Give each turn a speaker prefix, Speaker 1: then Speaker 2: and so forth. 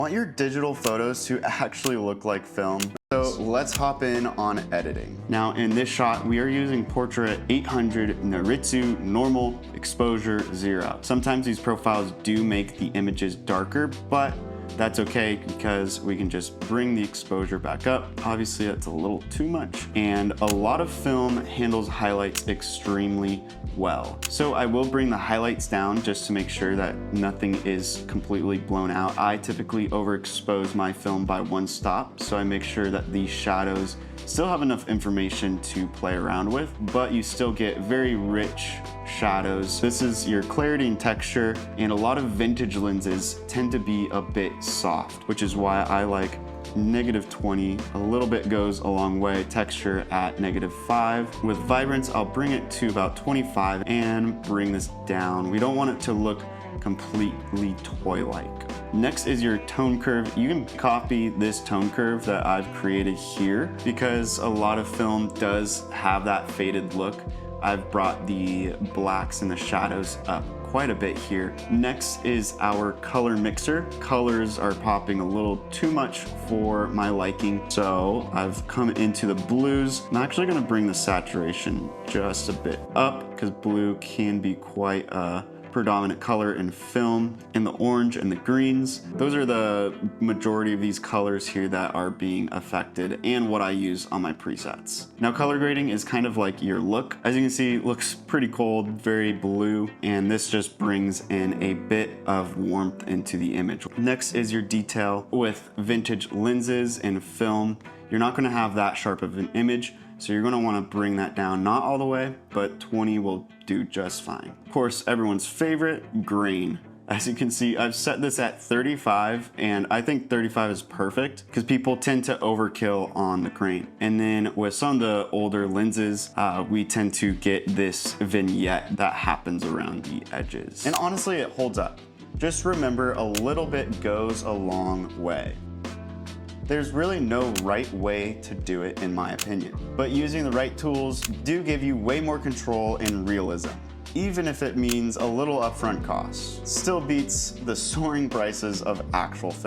Speaker 1: Want your digital photos to actually look like film? So let's hop in on editing. Now in this shot, we are using Portrait 800 Naritsu Normal Exposure 0. Sometimes these profiles do make the images darker, but that's okay because we can just bring the exposure back up. Obviously that's a little too much, and a lot of film handles highlights extremely well. So I will bring the highlights down just to make sure that nothing is completely blown out. I typically overexpose my film by one stop, so I make sure that these shadows still have enough information to play around with, but you still get very rich shadows. This is your clarity and texture, and a lot of vintage lenses tend to be a bit soft, which is why I like -20. A little bit goes a long way. Texture at -5. With vibrance, I'll bring it to about 25 and bring this down. We don't want it to look completely toy-like. Next is your tone curve. You can copy this tone curve that I've created here because a lot of film does have that faded look. I've brought the blacks and the shadows up quite a bit here. Next is our color mixer. Colors are popping a little too much for my liking, so I've come into the blues. I'm actually gonna bring the saturation just a bit up because blue can be quite a predominant color in film. And the orange and the greens, those are the majority of these colors here that are being affected and what I use on my presets. Now color grading is kind of like your look. As you can see, it looks pretty cold, very blue, and this just brings in a bit of warmth into the image. Next is your detail. With vintage lenses and film, you're not gonna have that sharp of an image, so you're gonna wanna bring that down, not all the way, but 20 will do just fine. Of course, everyone's favorite, grain. As you can see, I've set this at 35, and I think 35 is perfect because people tend to overkill on the grain. And then with some of the older lenses, we tend to get this vignette that happens around the edges. And honestly, it holds up. Just remember, a little bit goes a long way. There's really no right way to do it in my opinion, but using the right tools do give you way more control and realism, even if it means a little upfront cost. Still beats the soaring prices of actual film.